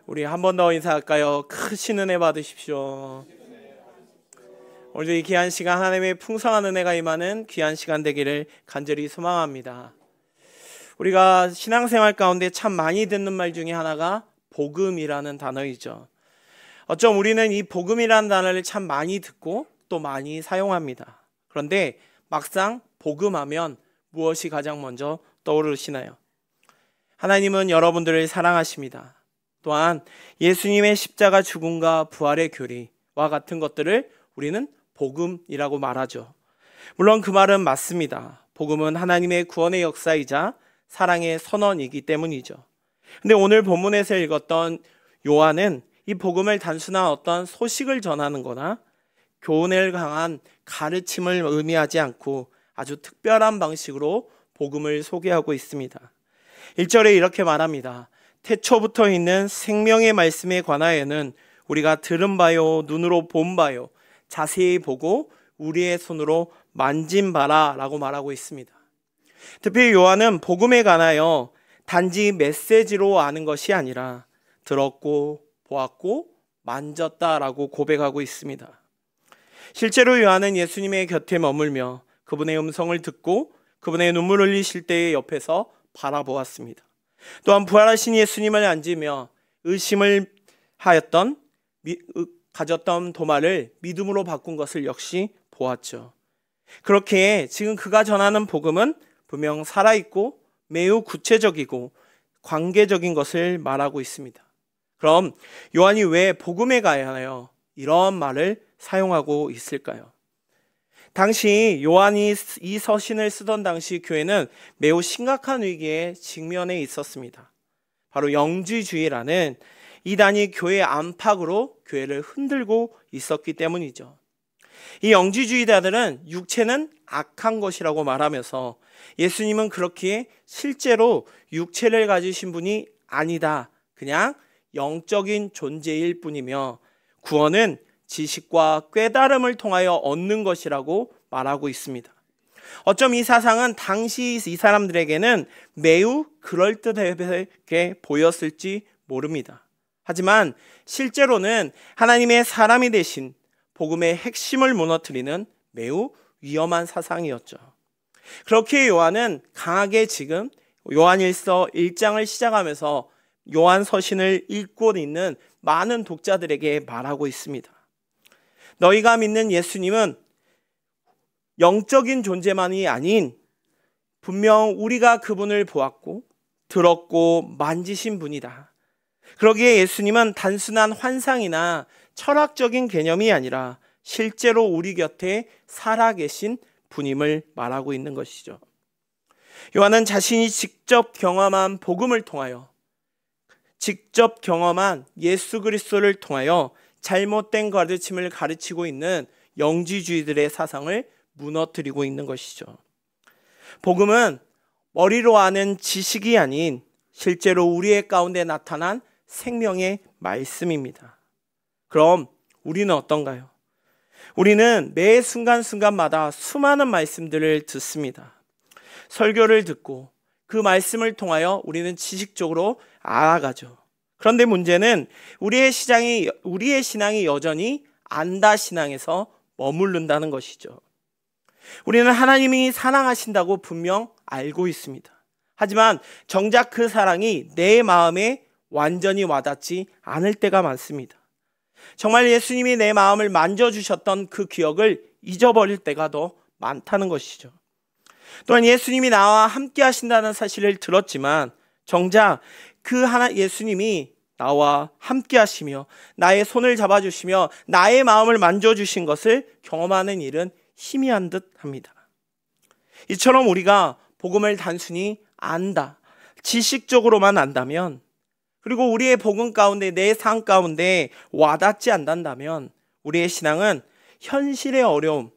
우리 한 번 더 인사할까요? 크신 은혜 받으십시오. 오늘도 이 귀한 시간 하나님의 풍성한 은혜가 임하는 귀한 시간 되기를 간절히 소망합니다. 우리가 신앙생활 가운데 참 많이 듣는 말 중에 하나가 복음이라는 단어이죠. 어쩜 우리는 이 복음이라는 단어를 참 많이 듣고 또 많이 사용합니다. 그런데 막상 복음하면 무엇이 가장 먼저 떠오르시나요? 하나님은 여러분들을 사랑하십니다. 또한 예수님의 십자가 죽음과 부활의 교리와 같은 것들을 우리는 복음이라고 말하죠. 물론 그 말은 맞습니다. 복음은 하나님의 구원의 역사이자 사랑의 선언이기 때문이죠. 근데 오늘 본문에서 읽었던 요한은 이 복음을 단순한 어떤 소식을 전하는 거나 교훈을 강한 가르침을 의미하지 않고 아주 특별한 방식으로 복음을 소개하고 있습니다. 1절에 이렇게 말합니다. 태초부터 있는 생명의 말씀에 관하여는 우리가 들은 바요 눈으로 본 바요 자세히 보고 우리의 손으로 만진 바라 라고 말하고 있습니다. 특히 요한은 복음에 관하여 단지 메시지로 아는 것이 아니라 들었고 보았고 만졌다라고 고백하고 있습니다. 실제로 요한은 예수님의 곁에 머물며 그분의 음성을 듣고 그분의 눈물 흘리실 때의 옆에서 바라보았습니다. 또한 부활하신 예수님을 앉으며 의심을 가졌던 도마를 믿음으로 바꾼 것을 역시 보았죠. 그렇게 지금 그가 전하는 복음은 분명 살아있고 매우 구체적이고 관계적인 것을 말하고 있습니다. 그럼 요한이 왜 복음에 관하여 이런 말을 사용하고 있을까요? 당시 요한이 이 서신을 쓰던 당시 교회는 매우 심각한 위기에 직면해 있었습니다. 바로 영지주의라는 이단이 교회 안팎으로 교회를 흔들고 있었기 때문이죠. 이 영지주의자들은 육체는 악한 것이라고 말하면서 예수님은 그렇기에 실제로 육체를 가지신 분이 아니다. 그냥 영적인 존재일 뿐이며 구원은 지식과 깨달음을 통하여 얻는 것이라고 말하고 있습니다. 어쩜 이 사상은 당시 이 사람들에게는 매우 그럴듯하게 보였을지 모릅니다. 하지만 실제로는 하나님의 사람이 되신 복음의 핵심을 무너뜨리는 매우 위험한 사상이었죠. 그렇게 요한은 강하게 지금 요한일서 1장을 시작하면서 요한 서신을 읽고 있는 많은 독자들에게 말하고 있습니다. 너희가 믿는 예수님은 영적인 존재만이 아닌 분명 우리가 그분을 보았고 들었고 만지신 분이다. 그러기에 예수님은 단순한 환상이나 철학적인 개념이 아니라 실제로 우리 곁에 살아계신 분임을 말하고 있는 것이죠. 요한은 자신이 직접 경험한 복음을 통하여 직접 경험한 예수 그리스도를 통하여 잘못된 가르침을 가르치고 있는 영지주의들의 사상을 무너뜨리고 있는 것이죠. 복음은 머리로 아는 지식이 아닌 실제로 우리의 가운데 나타난 생명의 말씀입니다. 그럼 우리는 어떤가요? 우리는 매 순간순간마다 수많은 말씀들을 듣습니다. 설교를 듣고 그 말씀을 통하여 우리는 지식적으로 알아가죠. 그런데 문제는 우리의 신앙이 여전히 안다 신앙에서 머무른다는 것이죠. 우리는 하나님이 사랑하신다고 분명 알고 있습니다. 하지만 정작 그 사랑이 내 마음에 완전히 와닿지 않을 때가 많습니다. 정말 예수님이 내 마음을 만져주셨던 그 기억을 잊어버릴 때가 더 많다는 것이죠. 또한 예수님이 나와 함께 하신다는 사실을 들었지만 정작 예수님이 나와 함께 하시며 나의 손을 잡아주시며 나의 마음을 만져주신 것을 경험하는 일은 희미한 듯 합니다. 이처럼 우리가 복음을 단순히 안다, 지식적으로만 안다면, 그리고 우리의 복음 가운데 내 삶 가운데 와닿지 않는다면 우리의 신앙은 현실의 어려움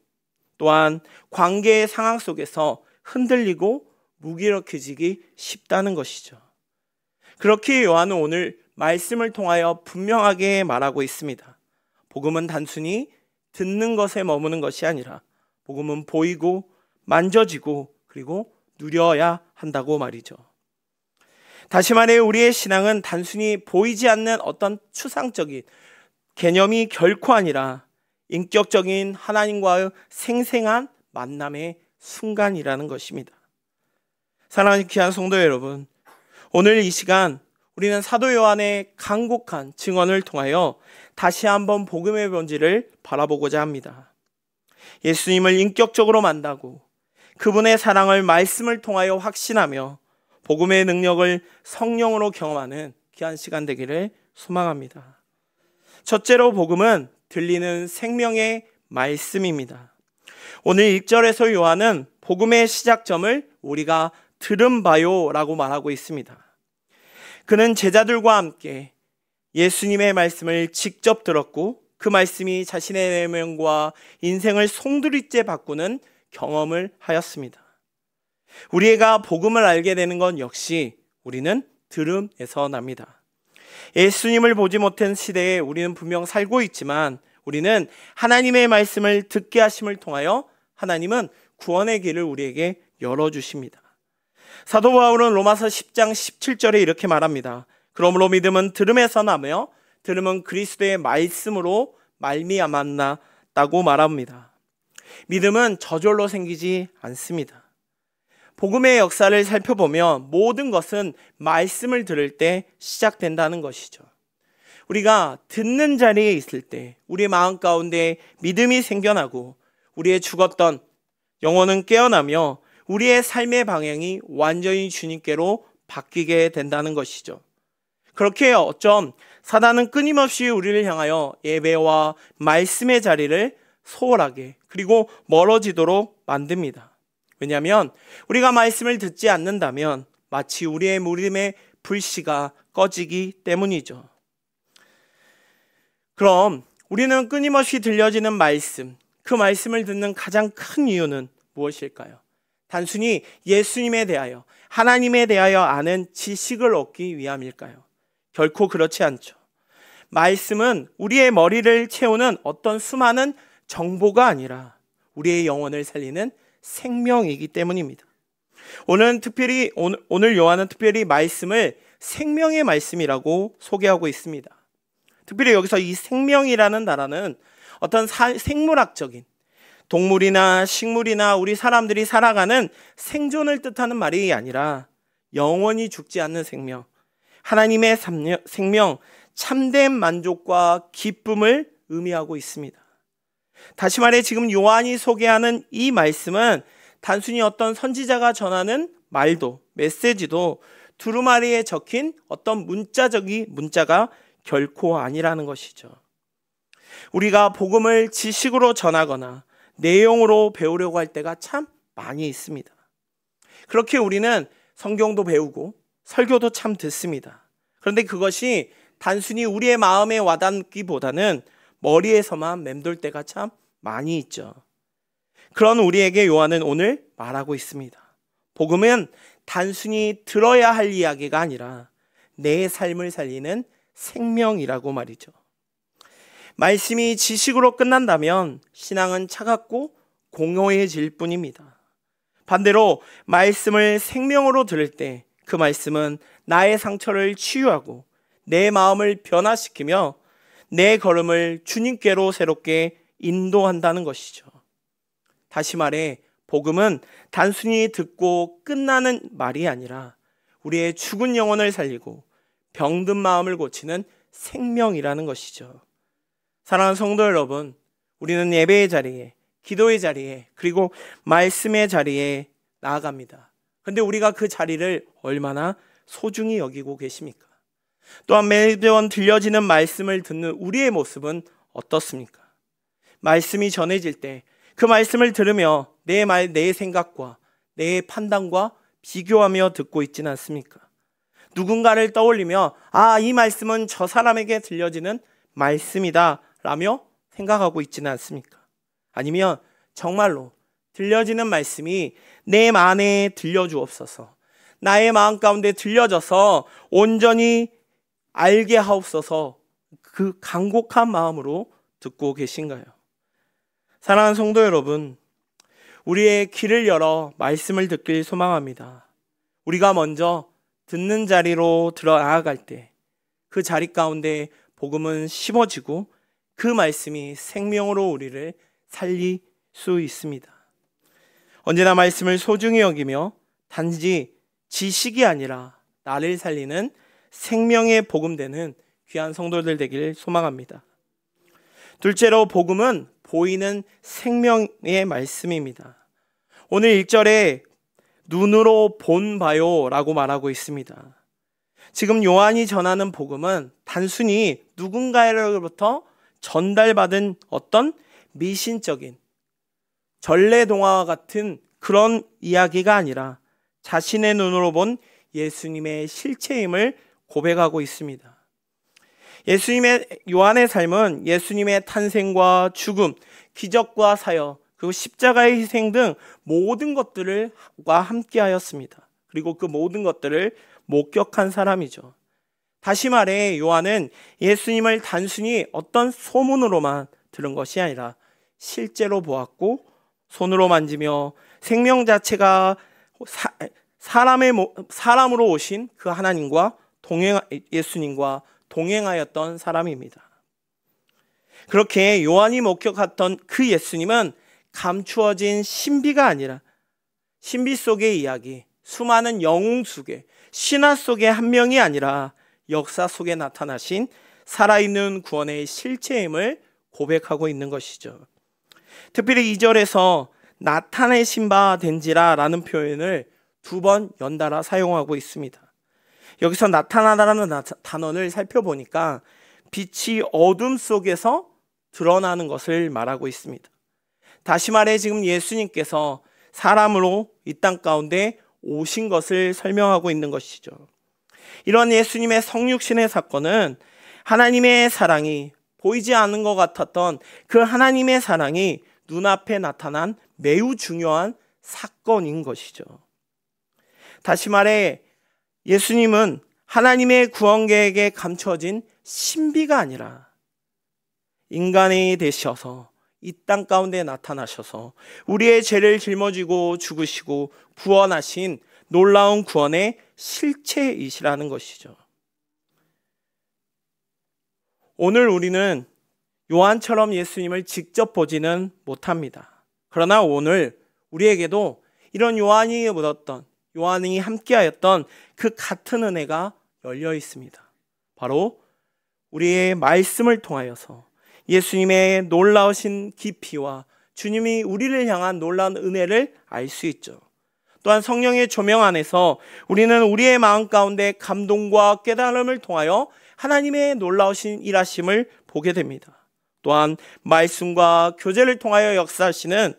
또한 관계의 상황 속에서 흔들리고 무기력해지기 쉽다는 것이죠. 그렇게 요한은 오늘 말씀을 통하여 분명하게 말하고 있습니다. 복음은 단순히 듣는 것에 머무는 것이 아니라 복음은 보이고 만져지고 그리고 누려야 한다고 말이죠. 다시 말해 우리의 신앙은 단순히 보이지 않는 어떤 추상적인 개념이 결코 아니라 인격적인 하나님과의 생생한 만남의 순간이라는 것입니다. 사랑하는 귀한 성도 여러분, 오늘 이 시간 우리는 사도 요한의 간곡한 증언을 통하여 다시 한번 복음의 본질을 바라보고자 합니다. 예수님을 인격적으로 만나고 그분의 사랑을 말씀을 통하여 확신하며 복음의 능력을 성령으로 경험하는 귀한 시간 되기를 소망합니다. 첫째로 복음은 들리는 생명의 말씀입니다. 오늘 1절에서 요한은 복음의 시작점을 우리가 들은 바요라고 말하고 있습니다. 그는 제자들과 함께 예수님의 말씀을 직접 들었고 그 말씀이 자신의 내면과 인생을 송두리째 바꾸는 경험을 하였습니다. 우리가 복음을 알게 되는 건 역시 우리는 들음에서 납니다. 예수님을 보지 못한 시대에 우리는 분명 살고 있지만 우리는 하나님의 말씀을 듣게 하심을 통하여 하나님은 구원의 길을 우리에게 열어주십니다. 사도 바울은 로마서 10장 17절에 이렇게 말합니다. 그러므로 믿음은 들음에서 나며 들음은 그리스도의 말씀으로 말미암았다고 말합니다. 믿음은 저절로 생기지 않습니다. 복음의 역사를 살펴보면 모든 것은 말씀을 들을 때 시작된다는 것이죠. 우리가 듣는 자리에 있을 때 우리의 마음 가운데 믿음이 생겨나고 우리의 죽었던 영혼은 깨어나며 우리의 삶의 방향이 완전히 주님께로 바뀌게 된다는 것이죠. 그렇게 어쩜 사단은 끊임없이 우리를 향하여 예배와 말씀의 자리를 소홀하게 그리고 멀어지도록 만듭니다. 왜냐하면 우리가 말씀을 듣지 않는다면 마치 우리의 믿음의 불씨가 꺼지기 때문이죠. 그럼 우리는 끊임없이 들려지는 말씀, 그 말씀을 듣는 가장 큰 이유는 무엇일까요? 단순히 예수님에 대하여, 하나님에 대하여 아는 지식을 얻기 위함일까요? 결코 그렇지 않죠. 말씀은 우리의 머리를 채우는 어떤 수많은 정보가 아니라 우리의 영혼을 살리는 생명이기 때문입니다. 오늘 요한은 특별히 말씀을 생명의 말씀이라고 소개하고 있습니다. 특별히 여기서 이 생명이라는 단어는 어떤 생물학적인 동물이나 식물이나 우리 사람들이 살아가는 생존을 뜻하는 말이 아니라 영원히 죽지 않는 생명, 하나님의 생명, 참된 만족과 기쁨을 의미하고 있습니다. 다시 말해 지금 요한이 소개하는 이 말씀은 단순히 어떤 선지자가 전하는 말도, 메시지도 두루마리에 적힌 어떤 문자가 결코 아니라는 것이죠. 우리가 복음을 지식으로 전하거나 내용으로 배우려고 할 때가 참 많이 있습니다. 그렇게 우리는 성경도 배우고 설교도 참 듣습니다. 그런데 그것이 단순히 우리의 마음에 와닿기보다는 머리에서만 맴돌 때가 참 많이 있죠. 그런 우리에게 요한은 오늘 말하고 있습니다. 복음은 단순히 들어야 할 이야기가 아니라 내 삶을 살리는 생명이라고 말이죠. 말씀이 지식으로 끝난다면 신앙은 차갑고 공허해질 뿐입니다. 반대로 말씀을 생명으로 들을 때 그 말씀은 나의 상처를 치유하고 내 마음을 변화시키며 내 걸음을 주님께로 새롭게 인도한다는 것이죠. 다시 말해 복음은 단순히 듣고 끝나는 말이 아니라 우리의 죽은 영혼을 살리고 병든 마음을 고치는 생명이라는 것이죠. 사랑하는 성도 여러분, 우리는 예배의 자리에, 기도의 자리에, 그리고 말씀의 자리에 나아갑니다. 그런데 우리가 그 자리를 얼마나 소중히 여기고 계십니까? 또한 매번 들려지는 말씀을 듣는 우리의 모습은 어떻습니까? 말씀이 전해질 때 그 말씀을 들으며 내 생각과 내 판단과 비교하며 듣고 있지는 않습니까? 누군가를 떠올리며 이 말씀은 저 사람에게 들려지는 말씀이다 라며 생각하고 있지는 않습니까? 아니면 정말로 들려지는 말씀이 내 안에 들려주옵소서, 나의 마음 가운데 들려져서 온전히 알게 하옵소서, 그 간곡한 마음으로 듣고 계신가요? 사랑하는 성도 여러분, 우리의 귀를 열어 말씀을 듣길 소망합니다. 우리가 먼저 듣는 자리로 들어나아갈 때 그 자리 가운데 복음은 심어지고 그 말씀이 생명으로 우리를 살릴 수 있습니다. 언제나 말씀을 소중히 여기며 단지 지식이 아니라 나를 살리는 생명의 복음 되는 귀한 성도들 되길 소망합니다. 둘째로 복음은 보이는 생명의 말씀입니다. 오늘 1절에 눈으로 본 바요 라고 말하고 있습니다. 지금 요한이 전하는 복음은 단순히 누군가로부터 전달받은 어떤 미신적인 전래동화와 같은 그런 이야기가 아니라 자신의 눈으로 본 예수님의 실체임을 고백하고 있습니다. 요한의 삶은 예수님의 탄생과 죽음, 기적과 사역, 그리고 십자가의 희생 등 모든 것들과 함께하였습니다. 그리고 그 모든 것들을 목격한 사람이죠. 다시 말해 요한은 예수님을 단순히 어떤 소문으로만 들은 것이 아니라 실제로 보았고 손으로 만지며 생명 자체가 사람으로 오신 그 하나님과 예수님과 동행하였던 사람입니다. 그렇게 요한이 목격했던 그 예수님은 감추어진 신비가 아니라 신비 속의 이야기, 수많은 영웅 속에, 신화 속의 한 명이 아니라 역사 속에 나타나신 살아있는 구원의 실체임을 고백하고 있는 것이죠. 특별히 2절에서 나타내신 바 된지라 라는 표현을 2번 연달아 사용하고 있습니다. 여기서 나타나다라는 단어를 살펴보니까 빛이 어둠 속에서 드러나는 것을 말하고 있습니다. 다시 말해 지금 예수님께서 사람으로 이 땅 가운데 오신 것을 설명하고 있는 것이죠. 이런 예수님의 성육신의 사건은 하나님의 사랑이 보이지 않는 것 같았던 그 하나님의 사랑이 눈앞에 나타난 매우 중요한 사건인 것이죠. 다시 말해 예수님은 하나님의 구원 계획에 감춰진 신비가 아니라 인간이 되셔서 이 땅 가운데 나타나셔서 우리의 죄를 짊어지고 죽으시고 구원하신 놀라운 구원의 실체이시라는 것이죠. 오늘 우리는 요한처럼 예수님을 직접 보지는 못합니다. 그러나 오늘 우리에게도 이런 요한이 묻었던, 요한이 함께하였던 그 같은 은혜가 열려 있습니다. 바로 우리의 말씀을 통하여서 예수님의 놀라우신 깊이와 주님이 우리를 향한 놀라운 은혜를 알 수 있죠. 또한 성령의 조명 안에서 우리는 우리의 마음 가운데 감동과 깨달음을 통하여 하나님의 놀라우신 일하심을 보게 됩니다. 또한 말씀과 교제를 통하여 역사하시는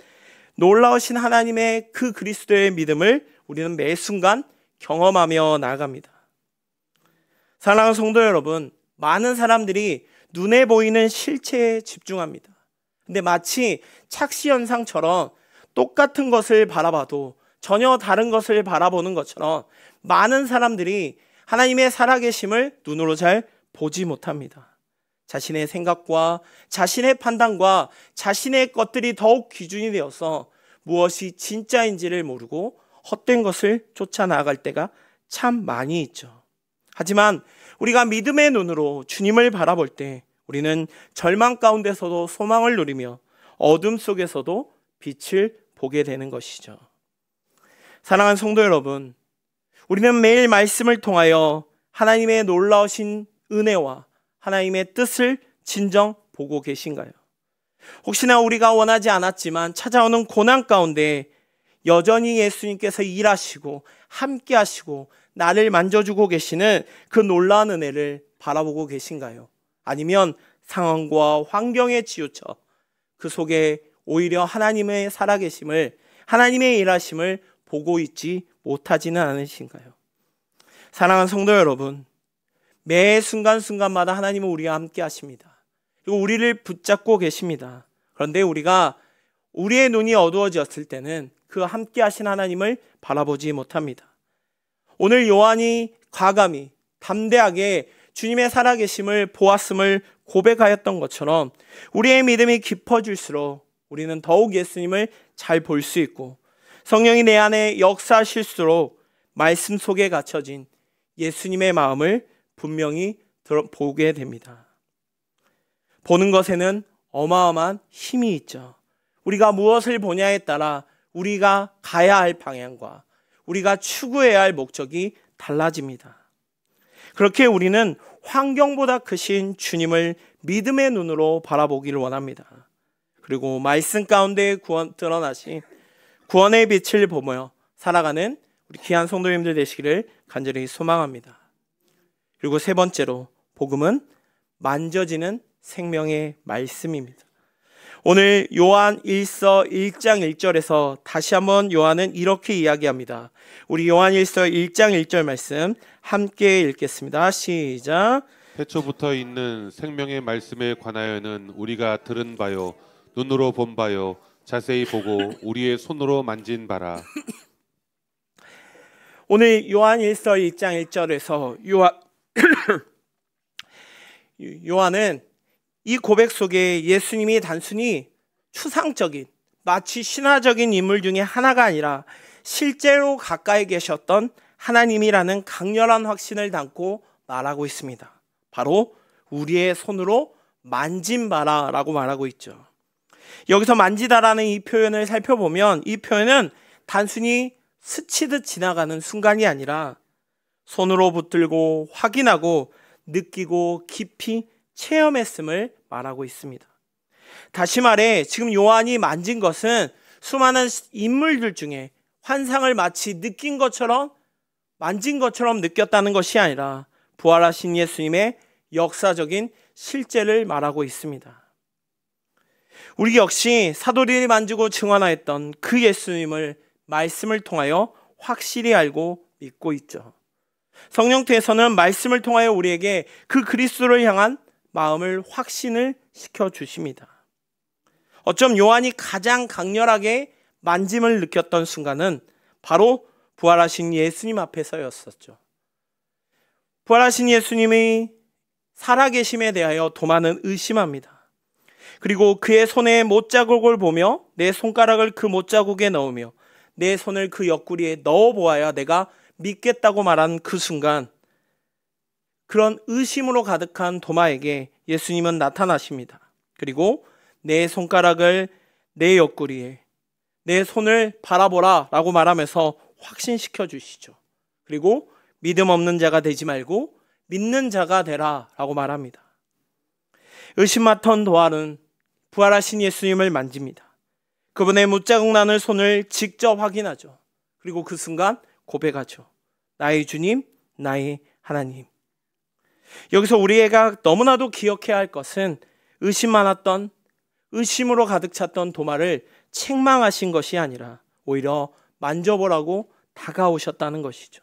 놀라우신 하나님의 그 그리스도의 믿음을 우리는 매 순간 경험하며 나아갑니다. 사랑하는 성도 여러분, 많은 사람들이 눈에 보이는 실체에 집중합니다. 근데 마치 착시 현상처럼 똑같은 것을 바라봐도 전혀 다른 것을 바라보는 것처럼 많은 사람들이 하나님의 살아계심을 눈으로 잘 보지 못합니다. 자신의 생각과 자신의 판단과 자신의 것들이 더욱 기준이 되어서 무엇이 진짜인지를 모르고 헛된 것을 쫓아 나아갈 때가 참 많이 있죠. 하지만 우리가 믿음의 눈으로 주님을 바라볼 때 우리는 절망 가운데서도 소망을 누리며 어둠 속에서도 빛을 보게 되는 것이죠. 사랑하는 성도 여러분, 우리는 매일 말씀을 통하여 하나님의 놀라우신 은혜와 하나님의 뜻을 진정 보고 계신가요? 혹시나 우리가 원하지 않았지만 찾아오는 고난 가운데 여전히 예수님께서 일하시고 함께 하시고 나를 만져주고 계시는 그 놀라운 은혜를 바라보고 계신가요? 아니면 상황과 환경에 치우쳐 그 속에 오히려 하나님의 살아계심을, 하나님의 일하심을 보고 있지 못하지는 않으신가요? 사랑하는 성도 여러분, 매 순간순간마다 하나님은 우리와 함께 하십니다. 그리고 우리를 붙잡고 계십니다. 그런데 우리가 우리의 눈이 어두워졌을 때는 그 함께 하신 하나님을 바라보지 못합니다. 오늘 요한이 과감히 담대하게 주님의 살아계심을 보았음을 고백하였던 것처럼 우리의 믿음이 깊어질수록 우리는 더욱 예수님을 잘 볼 수 있고 성령이 내 안에 역사하실수록 말씀 속에 갇혀진 예수님의 마음을 분명히 보게 됩니다. 보는 것에는 어마어마한 힘이 있죠. 우리가 무엇을 보냐에 따라 우리가 가야 할 방향과 우리가 추구해야 할 목적이 달라집니다. 그렇게 우리는 환경보다 크신 주님을 믿음의 눈으로 바라보기를 원합니다. 그리고 말씀 가운데 드러나신 구원의 빛을 보며 살아가는 우리 귀한 성도님들 되시기를 간절히 소망합니다. 그리고 세 번째로 복음은 만져지는 생명의 말씀입니다. 오늘 요한 1서 1장 1절에서 다시 한번 요한은 이렇게 이야기합니다. 우리 요한 1서 1장 1절 말씀 함께 읽겠습니다. 시작. 태초부터 있는 생명의 말씀에 관하여는 우리가 들은 바요 눈으로 본 바요 자세히 보고 우리의 손으로 만진 바라. 오늘 요한 1서 1장 1절에서 요한은 이 고백 속에 예수님이 단순히 추상적인 마치 신화적인 인물 중에 하나가 아니라 실제로 가까이 계셨던 하나님이라는 강렬한 확신을 담고 말하고 있습니다. 바로 우리의 손으로 만진 바라라고 말하고 있죠. 여기서 만지다라는 이 표현을 살펴보면 이 표현은 단순히 스치듯 지나가는 순간이 아니라 손으로 붙들고 확인하고 느끼고 깊이 체험했음을 말하고 있습니다. 다시 말해 지금 요한이 만진 것은 수많은 인물들 중에 환상을 마치 느낀 것처럼 만진 것처럼 느꼈다는 것이 아니라 부활하신 예수님의 역사적인 실제를 말하고 있습니다. 우리 역시 사도들이 만지고 증언하였던 그 예수님을 말씀을 통하여 확실히 알고 믿고 있죠. 성령께서는 말씀을 통하여 우리에게 그 그리스도를 향한 마음을 확신을 시켜주십니다. 어쩜 요한이 가장 강렬하게 만짐을 느꼈던 순간은 바로 부활하신 예수님 앞에서였었죠. 부활하신 예수님이 살아계심에 대하여 도마는 의심합니다. 그리고 그의 손에 못자국을 보며 내 손가락을 그 못자국에 넣으며 내 손을 그 옆구리에 넣어보아야 내가 믿겠다고 말한 그 순간 그런 의심으로 가득한 도마에게 예수님은 나타나십니다. 그리고 내 손가락을 내 옆구리에 내 손을 바라보라 라고 말하면서 확신시켜 주시죠. 그리고 믿음 없는 자가 되지 말고 믿는 자가 되라 라고 말합니다. 의심 맡은 도마는 부활하신 예수님을 만집니다. 그분의 못자국 나는 손을 직접 확인하죠. 그리고 그 순간 고백하죠. 나의 주님, 나의 하나님. 여기서 우리가 너무나도 기억해야 할 것은 의심 많았던, 의심으로 가득 찼던 도마를 책망하신 것이 아니라 오히려 만져보라고 다가오셨다는 것이죠.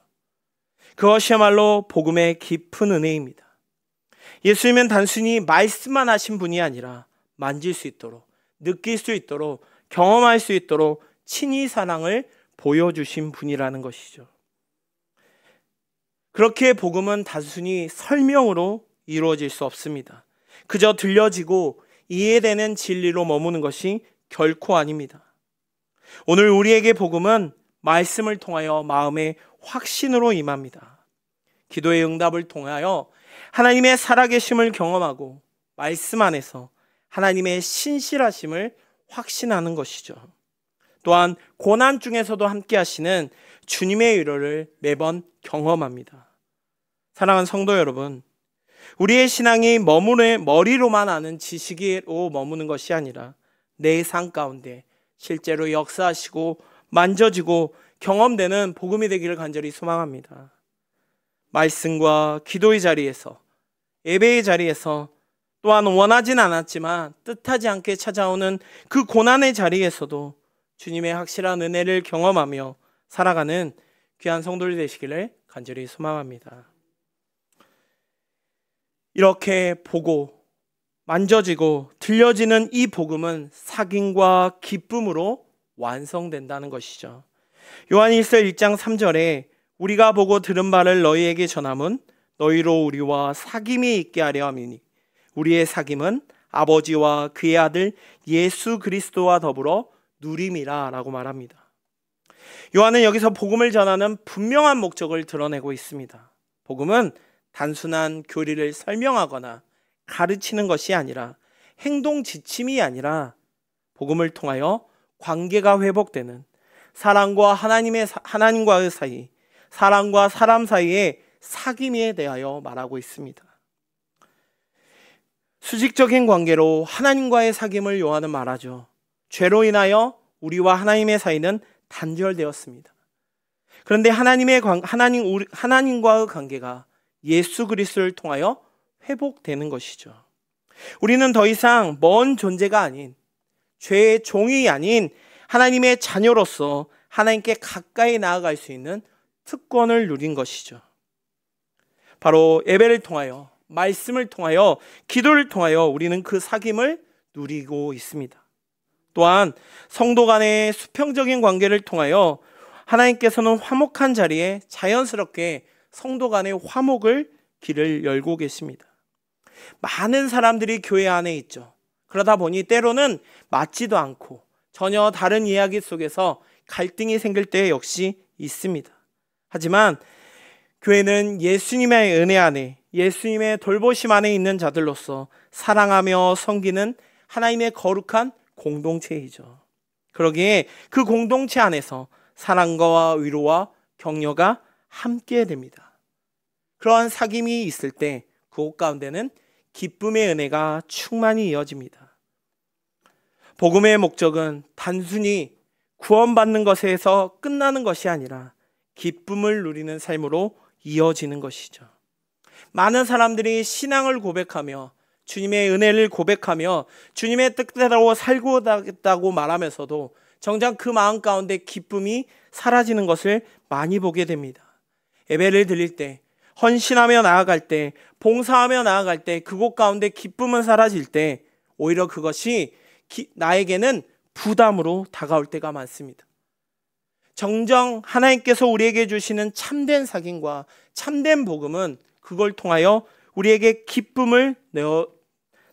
그것이야말로 복음의 깊은 은혜입니다. 예수님은 단순히 말씀만 하신 분이 아니라 만질 수 있도록, 느낄 수 있도록, 경험할 수 있도록 친히 사랑을 보여주신 분이라는 것이죠. 그렇게 복음은 단순히 설명으로 이루어질 수 없습니다. 그저 들려지고 이해되는 진리로 머무는 것이 결코 아닙니다. 오늘 우리에게 복음은 말씀을 통하여 마음의 확신으로 임합니다. 기도의 응답을 통하여 하나님의 살아계심을 경험하고 말씀 안에서 하나님의 신실하심을 확신하는 것이죠. 또한 고난 중에서도 함께 하시는 주님의 위로를 매번 경험합니다. 사랑하는 성도 여러분, 우리의 신앙이 머리로만 아는 지식으로 머무는 것이 아니라 내 삶 가운데 실제로 역사하시고 만져지고 경험되는 복음이 되기를 간절히 소망합니다. 말씀과 기도의 자리에서, 예배의 자리에서, 또한 원하진 않았지만 뜻하지 않게 찾아오는 그 고난의 자리에서도 주님의 확실한 은혜를 경험하며 살아가는 귀한 성도들 되시기를 간절히 소망합니다. 이렇게 보고 만져지고 들려지는 이 복음은 사귐과 기쁨으로 완성된다는 것이죠. 요한일서 1장 3절에 우리가 보고 들은 바를 너희에게 전함은 너희로 우리와 사귐이 있게 하려 함이니 우리의 사귐은 아버지와 그의 아들 예수 그리스도와 더불어 누림이라 라고 말합니다. 요한은 여기서 복음을 전하는 분명한 목적을 드러내고 있습니다. 복음은 단순한 교리를 설명하거나 가르치는 것이 아니라, 행동 지침이 아니라 복음을 통하여 관계가 회복되는, 하나님과의 사이, 사람과 사람 사이의 사귐에 대하여 말하고 있습니다. 수직적인 관계로 하나님과의 사귐을 요한은 말하죠. 죄로 인하여 우리와 하나님의 사이는 단절되었습니다. 그런데 하나님과의 관계가 예수 그리스도를 통하여 회복되는 것이죠. 우리는 더 이상 먼 존재가 아닌, 죄의 종이 아닌 하나님의 자녀로서 하나님께 가까이 나아갈 수 있는 특권을 누린 것이죠. 바로 예배를 통하여, 말씀을 통하여, 기도를 통하여 우리는 그 사귐을 누리고 있습니다. 또한 성도 간의 수평적인 관계를 통하여 하나님께서는 화목한 자리에 자연스럽게 성도 간의 화목을 길을 열고 계십니다. 많은 사람들이 교회 안에 있죠. 그러다 보니 때로는 맞지도 않고 전혀 다른 이야기 속에서 갈등이 생길 때 역시 있습니다. 하지만 교회는 예수님의 은혜 안에, 예수님의 돌보심 안에 있는 자들로서 사랑하며 섬기는 하나님의 거룩한 공동체이죠. 그러기에 그 공동체 안에서 사랑과 위로와 격려가 함께 됩니다. 그러한 사귐이 있을 때 그곳 가운데는 기쁨의 은혜가 충만히 이어집니다. 복음의 목적은 단순히 구원받는 것에서 끝나는 것이 아니라 기쁨을 누리는 삶으로 이어지는 것이죠. 많은 사람들이 신앙을 고백하며 주님의 은혜를 고백하며 주님의 뜻대로 살고 있다고 말하면서도 정작 그 마음 가운데 기쁨이 사라지는 것을 많이 보게 됩니다. 예배를 드릴 때, 헌신하며 나아갈 때, 봉사하며 나아갈 때 그곳 가운데 기쁨은 사라질 때 오히려 그것이 나에게는 부담으로 다가올 때가 많습니다. 정정 하나님께서 우리에게 주시는 참된 사귐과 참된 복음은 그걸 통하여 우리에게 기쁨을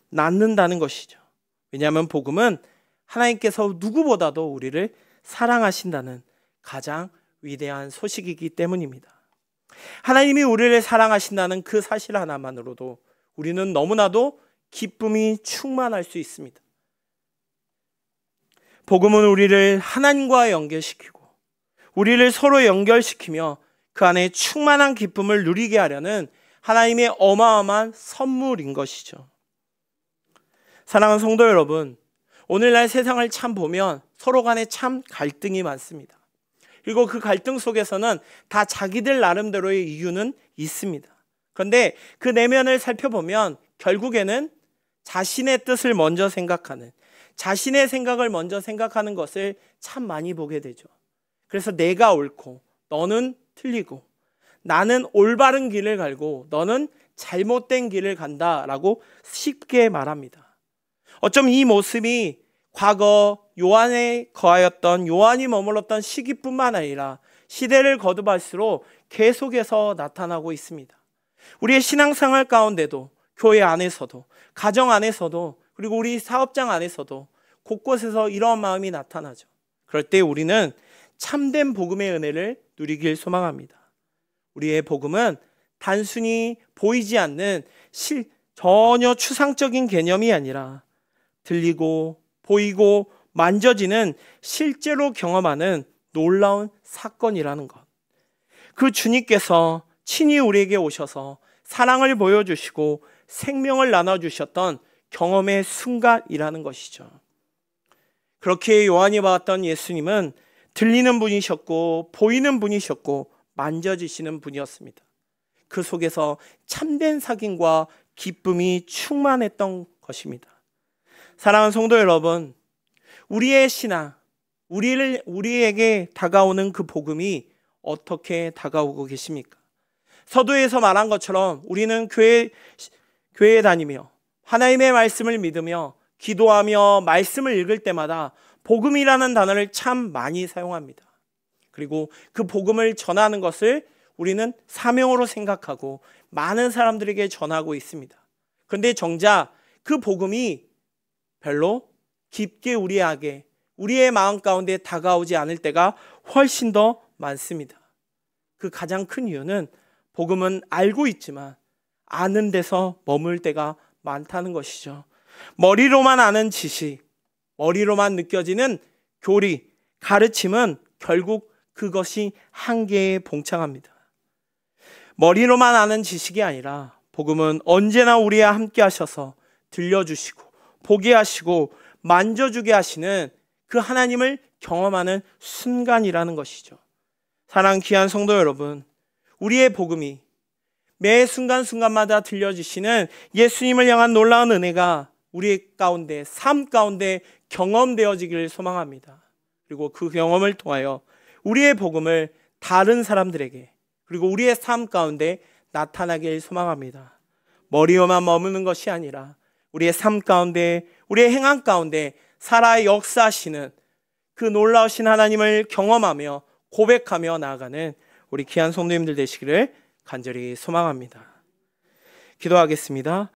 낳는다는 것이죠. 왜냐하면 복음은 하나님께서 누구보다도 우리를 사랑하신다는 가장 위대한 소식이기 때문입니다. 하나님이 우리를 사랑하신다는 그 사실 하나만으로도 우리는 너무나도 기쁨이 충만할 수 있습니다. 복음은 우리를 하나님과 연결시키고 우리를 서로 연결시키며 그 안에 충만한 기쁨을 누리게 하려는 하나님의 어마어마한 선물인 것이죠. 사랑하는 성도 여러분, 오늘날 세상을 참 보면 서로 간에 참 갈등이 많습니다. 그리고 그 갈등 속에서는 다 자기들 나름대로의 이유는 있습니다. 그런데 그 내면을 살펴보면 결국에는 자신의 뜻을 먼저 생각하는, 자신의 생각을 먼저 생각하는 것을 참 많이 보게 되죠. 그래서 내가 옳고 너는 틀리고, 나는 올바른 길을 갈고 너는 잘못된 길을 간다라고 쉽게 말합니다. 어쩜 이 모습이 과거 요한에 거하였던, 요한이 머물렀던 시기뿐만 아니라 시대를 거듭할수록 계속해서 나타나고 있습니다. 우리의 신앙생활 가운데도, 교회 안에서도, 가정 안에서도, 그리고 우리 사업장 안에서도 곳곳에서 이러한 마음이 나타나죠. 그럴 때 우리는 참된 복음의 은혜를 누리길 소망합니다. 우리의 복음은 단순히 보이지 않는 전혀 추상적인 개념이 아니라 들리고 보이고 만져지는, 실제로 경험하는 놀라운 사건이라는 것. 그 주님께서 친히 우리에게 오셔서 사랑을 보여주시고 생명을 나눠주셨던 경험의 순간이라는 것이죠. 그렇게 요한이 봤던 예수님은 들리는 분이셨고 보이는 분이셨고 만져지시는 분이었습니다. 그 속에서 참된 사귐과 기쁨이 충만했던 것입니다. 사랑하는 성도 여러분, 우리의 신앙, 우리에게 다가오는 그 복음이 어떻게 다가오고 계십니까? 서두에서 말한 것처럼 우리는 교회에 다니며 하나님의 말씀을 믿으며 기도하며 말씀을 읽을 때마다 복음이라는 단어를 참 많이 사용합니다. 그리고 그 복음을 전하는 것을 우리는 사명으로 생각하고 많은 사람들에게 전하고 있습니다. 그런데 정작 그 복음이 별로 깊게 우리의 마음 가운데 다가오지 않을 때가 훨씬 더 많습니다. 그 가장 큰 이유는 복음은 알고 있지만 아는 데서 머물 때가 많다는 것이죠. 머리로만 아는 지식, 머리로만 느껴지는 교리, 가르침은 결국 그것이 한계에 봉착합니다. 머리로만 아는 지식이 아니라 복음은 언제나 우리와 함께 하셔서 들려주시고 보게 하시고 만져주게 하시는 그 하나님을 경험하는 순간이라는 것이죠. 사랑하는 귀한 성도 여러분, 우리의 복음이 매 순간순간마다 들려주시는 예수님을 향한 놀라운 은혜가 우리 가운데, 삶 가운데 경험되어지기를 소망합니다. 그리고 그 경험을 통하여 우리의 복음을 다른 사람들에게, 그리고 우리의 삶 가운데 나타나길 소망합니다. 머리에만 머무는 것이 아니라 우리의 삶 가운데, 우리의 행함 가운데 살아 역사하시는 그 놀라우신 하나님을 경험하며 고백하며 나아가는 우리 귀한 성도님들 되시기를 간절히 소망합니다. 기도하겠습니다.